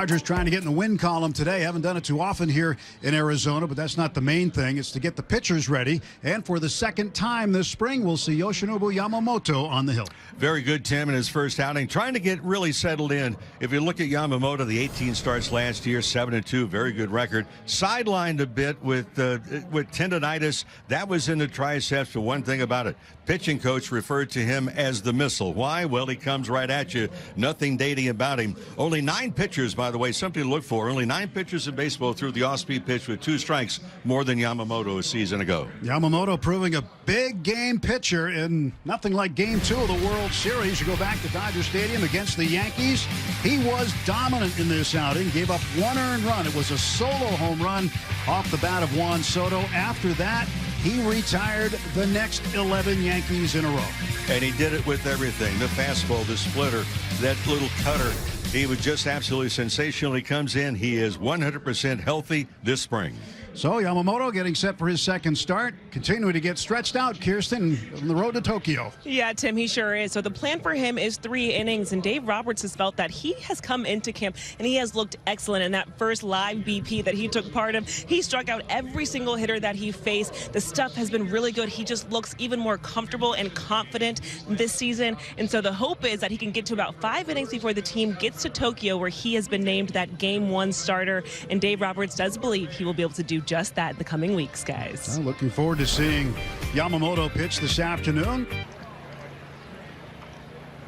Dodgers trying to get in the win column today. Haven't done it too often here in Arizona, but that's not the main thing. It's to get the pitchers ready. And for the second time this spring, we'll see Yoshinobu Yamamoto on the hill. Very good, Tim, in his first outing, trying to get really settled in. If you look at Yamamoto, the 18 starts last year, 7-2, very good record. Sidelined a bit with tendonitis. That was in the triceps, but one thing about it, pitching coach referred to him as the missile. Why? Well, he comes right at you. Nothing dating about him. Only 9 pitchers, by the way, something to look for. Only 9 pitchers in baseball threw the off-speed pitch with 2 strikes, more than Yamamoto a season ago. Yamamoto proving a big game pitcher in nothing like Game 2 of the World Series. You go back to Dodger Stadium against the Yankees. He was dominant in this outing. Gave up 1 earned run. It was a solo home run off the bat of Juan Soto. After that, he retired the next 11 Yankees in a row. And he did it with everything. The fastball, the splitter, that little cutter. He was just absolutely sensational. He comes in. He is 100% healthy this spring. So Yamamoto getting set for his second start, continuing to get stretched out, Kirsten, on the road to Tokyo. Yeah, Tim, he sure is. So the plan for him is 3 innings, and Dave Roberts has felt that he has come into camp, and he has looked excellent in that first live BP that he took part of. He struck out every single hitter that he faced. The stuff has been really good. He just looks even more comfortable and confident this season, and so the hope is that he can get to about 5 innings before the team gets to Tokyo, where he has been named that Game 1 starter, and Dave Roberts does believe he will be able to do just that in the coming weeks, guys. Well, looking forward to seeing Yamamoto pitch this afternoon.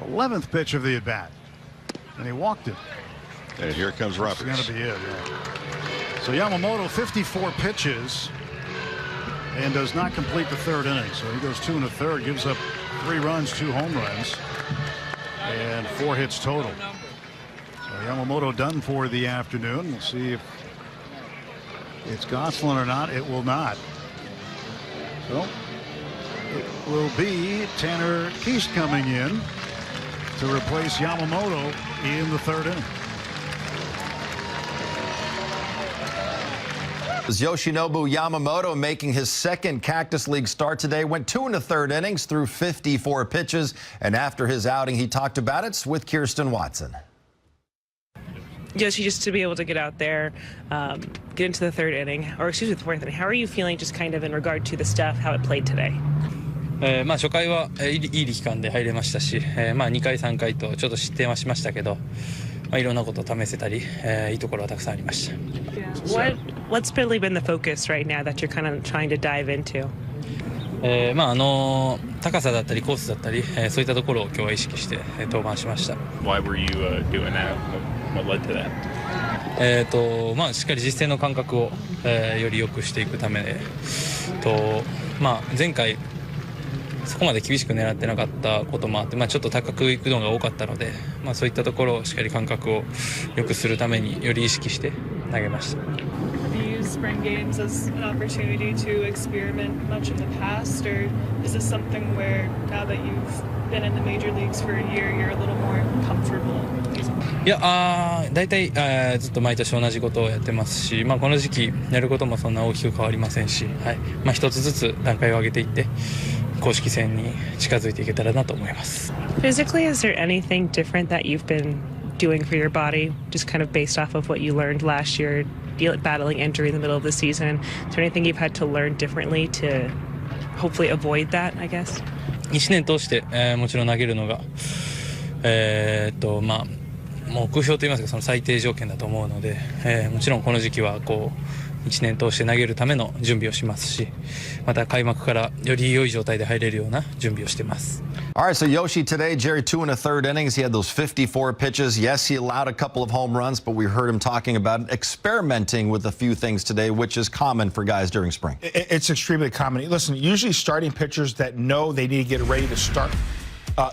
11th pitch of the at-bat, and he walked it. And here comes Roberts. That's going to be it, yeah. So Yamamoto, 54 pitches, and does not complete the 3rd inning. So he goes 2 1/3, gives up 3 runs, 2 home runs, and 4 hits total. So Yamamoto done for the afternoon. We'll see if it's Gosselin or not. It will not. So it will be Tanner Keast coming in to replace Yamamoto in the 3rd inning. Yoshinobu Yamamoto making his second Cactus League start today. Went 2 1/3 innings through 54 pitches. And after his outing, he talked about it with Kirsten Watson. Just to be able to get out there, get into the 3rd inning, or excuse me, the 4th inning. How are you feeling just kind of in regard to the stuff, how it played today? 初回はいい力感で入れましたし、2回3回とちょっと失点はしましたけど、いろんなことを試せたり、いいところはたくさんありました。What's really been the focus right now that you're kind of trying to dive into? 高さだったりコースだったり、そういったところを今日は意識して登板しました。Why were you doing that? What led to that? しっかり実践の感覚を、より良くしていくためで、前回そこまで厳しく狙ってなかったこともあって、ちょっと高くいくのが多かったので、そういったところをしっかり感覚を良くするためにより意識して投げました。Spring games as an opportunity to experiment much in the past, or is this something where now that you've been in the major leagues for a year, you're a little more comfortable? いや、大体ずっと毎年同じことをやってますし、この時期やることもそんな大きく変わりませんし、一つずつ段階を上げていって公式戦に近づいていけたらなと思います。Physically, is there anything different that you've been doing for your body, just kind of based off of what you learned last year, battling injury in the middle of the season? Is there anything you've had to learn differently to hopefully avoid that, I guess? 1年通して、もちろん投げるのが、目標といいますか、その最低条件だと思うので、もちろんこの時期は1年通して投げるための準備をしますし、また開幕からより良い状態で入れるような準備をしています。All right, so Yoshi today, Jerry, 2 1/3 innings. He had those 54 pitches. Yes, he allowed a couple of home runs, but we heard him talking about experimenting with a few things today, which is common for guys during spring. It's extremely common. Listen, usually starting pitchers that know they need to get ready to start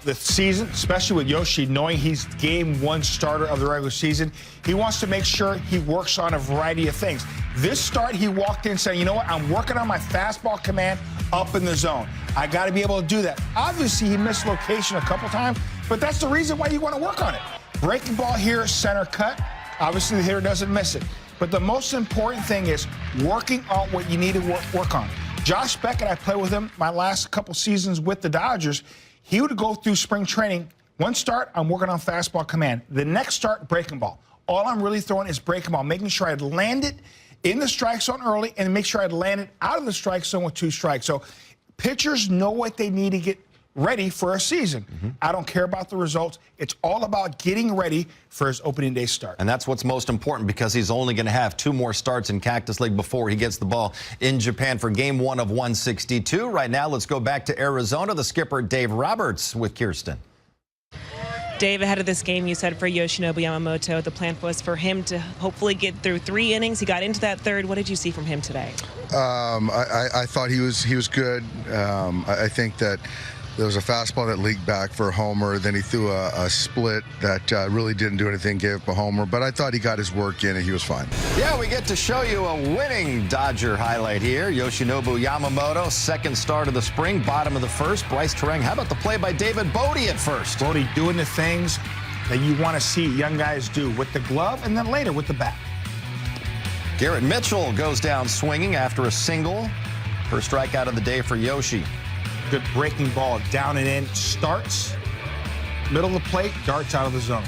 the season, especially with Yoshi, knowing he's Game 1 starter of the regular season, he wants to make sure he works on a variety of things. This start, he walked in saying, you know what, I'm working on my fastball command up in the zone. I got to be able to do that. Obviously, he missed location a couple times, but that's the reason why you want to work on it. Breaking ball here, center cut. Obviously, the hitter doesn't miss it. But the most important thing is working on what you need to work on. Josh Beckett, I played with him my last couple seasons with the Dodgers. He would go through spring training. One start, I'm working on fastball command. The next start, breaking ball. all I'm really throwing is breaking ball, making sure I'd land it in the strike zone early and make sure I'd land it out of the strike zone with 2 strikes. So pitchers know what they need to get ready for a season. I don't care about the results. It's all about getting ready for his opening day start. And that's what's most important because he's only going to have 2 more starts in Cactus League before he gets the ball in Japan for game 1 of 162. Right now, let's go back to Arizona. The skipper, Dave Roberts, with Kirsten. Dave, ahead of this game, you said for Yoshinobu Yamamoto, the plan was for him to hopefully get through 3 innings. He got into that 3rd. What did you see from him today? I thought he was good. I think that there was a fastball that leaked back for a homer. Then he threw a split that really didn't do anything, gave up a homer. But I thought he got his work in and he was fine. Yeah, we get to show you a winning Dodger highlight here. Yoshinobu Yamamoto, 2nd start of the spring, bottom of the 1st. Bryce Terang, how about the play by David Bodie at first? Bodie doing the things that you want to see young guys do with the glove and then later with the bat. Garrett Mitchell goes down swinging after a single. First strikeout of the day for Yoshi. Good breaking ball down and in. Starts, middle of the plate, darts out of the zone.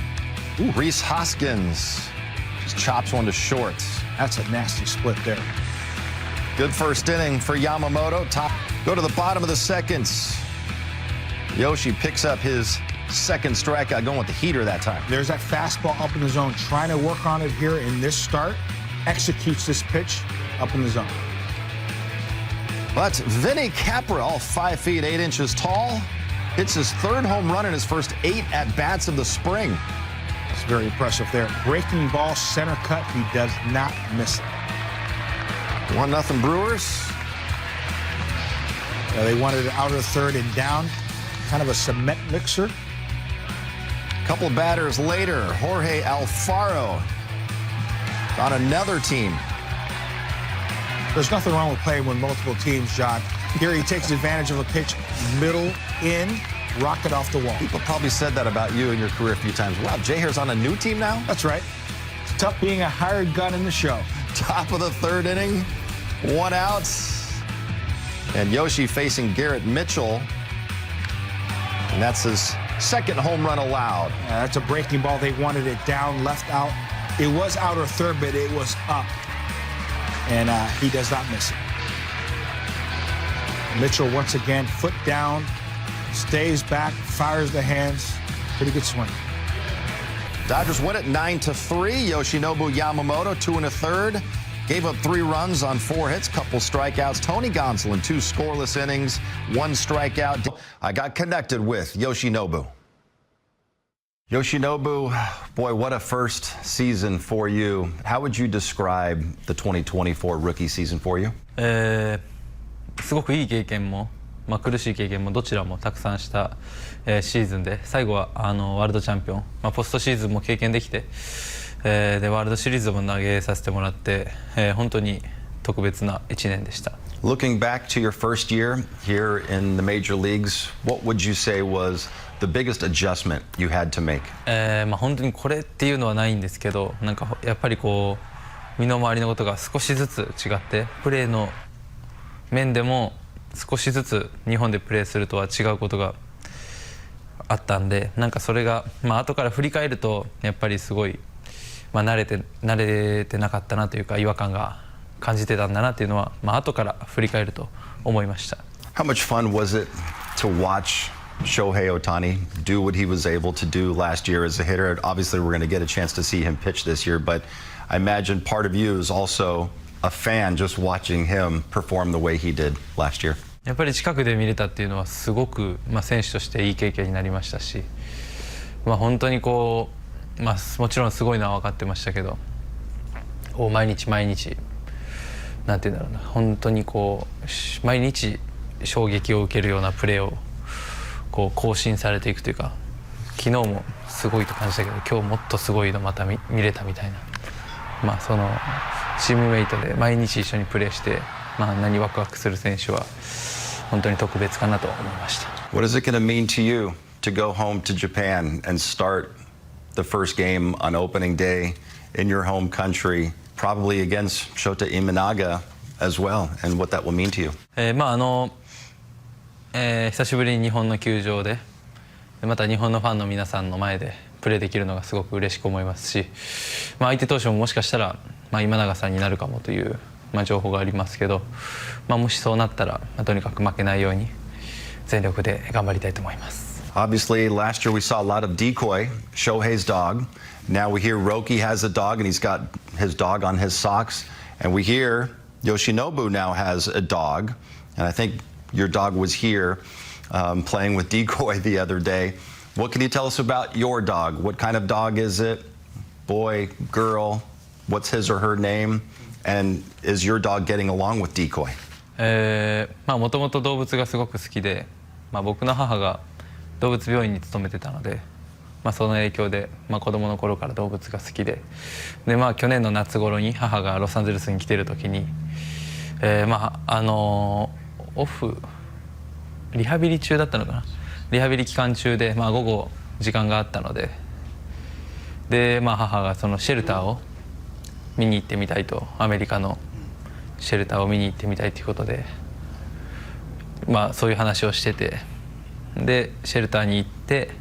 Ooh, Rhys Hoskins just chops one to short. That's a nasty split there. Good first inning for Yamamoto. Go to the bottom of the 2nd. Yoshi picks up his 2nd strikeout, going with the heater that time. There's that fastball up in the zone. Trying to work on it here in this start. Executes this pitch up in the zone. But Vinny Capra, all 5 feet 8 inches tall, hits his 3rd home run in his first 8 at-bats of the spring. It's very impressive there. Breaking ball, center cut. He does not miss it. 1-0 Brewers. They wanted it out of the 3rd and down. Kind of a cement mixer. Couple batters later, Jorge Alfaro on another team. There's nothing wrong with playing with multiple teams, John. Here he takes advantage of a pitch, middle in, rocket off the wall. People probably said that about you in your career a few times. Wow, Jay Hare's on a new team now? That's right. It's tough being a hired gun in the show. Top of the 3rd inning, 1 out. And Yoshi facing Garrett Mitchell. And that's his 2nd home run allowed. That's a breaking ball. They wanted it down, left out. It was out or 3rd, but it was up. And he does not miss it. Mitchell once again, foot down, stays back, fires the hands. Pretty good swing. Dodgers win it 9-3. Yoshinobu Yamamoto, 2 1/3. Gave up 3 runs on 4 hits, couple strikeouts. Tony Gonsolin, 2 scoreless innings, 1 strikeout. I got connected with Yoshinobu. Yoshinobu, boy, what a first season for you. How would you describe the 2024 rookie season for you? すごくいい経験も、苦しい経験もどちらもたくさんした、シーズンで、最後はワールドチャンピオン、ポストシーズンも経験できて、でワールドシリーズも投げさせてもらって、本当に特別な1年でした。Looking back to your first year here in the major leagues, what would you say was the biggest adjustment you had to make? 本当にこれっていうのはないんですけど、なんかやっぱりこう身の回りのことが少しずつ違って、プレーの面でも少しずつ日本でプレーするとは違うことがあったんで、なんかそれが後から振り返るとやっぱりすごい慣れてなかったなというか、違和感が感じてたんだなっていうのは後から振り返ると思いました。 How much fun was it to watch Shohei Ohtani do what he was able to do last year as a hitter? Obviously, we're going to get a chance to see him pitch this year, but I imagine part of you is also a fan just watching him perform the way he did last year. やっぱり近くで見れたっていうのはすごく、選手としていい経験になりましたし、本当にこう、もちろんすごいのは分かってましたけど、毎日毎日なんていうんだろうな、本当にこう毎日衝撃を受けるようなプレーをこう更新されていくというか、昨日もすごいと感じたけど、今日もっとすごいのまた 見れたみたいな、そのチームメイトで毎日一緒にプレーして、あんなにワクワクする選手は本当に特別かなと思いました。 What is it going to mean to you to go home to Japan and start the first game on opening day in your home country, probably against Shota Imanaga as well, and what that will mean to you? 久しぶりに日本の球場で、また日本のファンの皆さんの前でプレーできるのがすごく嬉しく思いますし、相手投手ももしかしたら、今永さんになるかもという、情報がありますけど、もしそうなったら、とにかく負けないように全力で頑張りたいと思います。Obviously, last year we saw a lot of decoy, Shohei's dog. Now we hear Roki has a dog, and he's got his dog on his socks. And we hear Yoshinobu now has a dog. And I think your dog was here playing with decoy the other day. What can you tell us about your dog? What kind of dog is it? Boy, girl? What's his or her name? And is your dog getting along with decoy? もともと動物がすごく好きで、僕の母が動物病院に勤めてたので、その影響で、子供の頃から動物が好きで、去年の夏頃に母がロサンゼルスに来てる時に、オフリハビリ中だったのかな、リハビリ期間中で、午後時間があったので、母がそのシェルターを見に行ってみたいと、アメリカのシェルターを見に行ってみたいということで、そういう話をしてて、でシェルターに行って、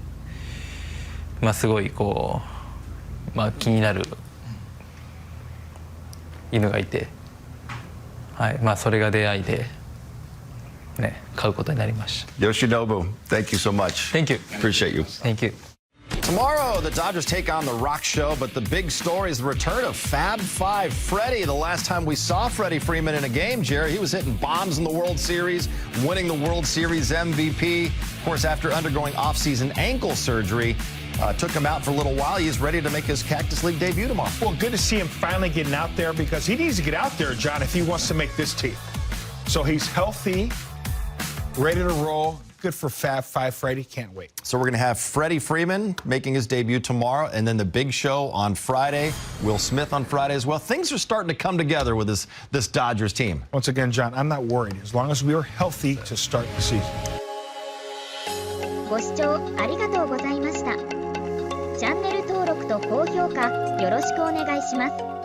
すごいこう、気になる犬がいて、それが出会いで、飼うことになりました。Yoshinobu, thank you so much. Thank you. Appreciate you. Thank you. Tomorrow, the Dodgers take on the Rock Show, but the big story is the return of Fab Five Freddie. The last time we saw Freddie Freeman in a game, Jerry, he was hitting bombs in the World Series, winning the World Series MVP. Of course, after undergoing off-season ankle surgery, took him out for a little while. He's ready to make his Cactus League debut tomorrow. Well, good to see him finally getting out there because he needs to get out there, John, if he wants to make this team. So he's healthy, ready to roll. Good for Fab Five Freddie. Can't wait. So we're going to have Freddie Freeman making his debut tomorrow, and then the big show on Friday. Will Smith on Friday as well. Things are starting to come together with this Dodgers team. Once again, John, I'm not worried as long as we are healthy to start the season. ご視聴ありがとうございました。チャンネル登録と高評価よろしくお願いします。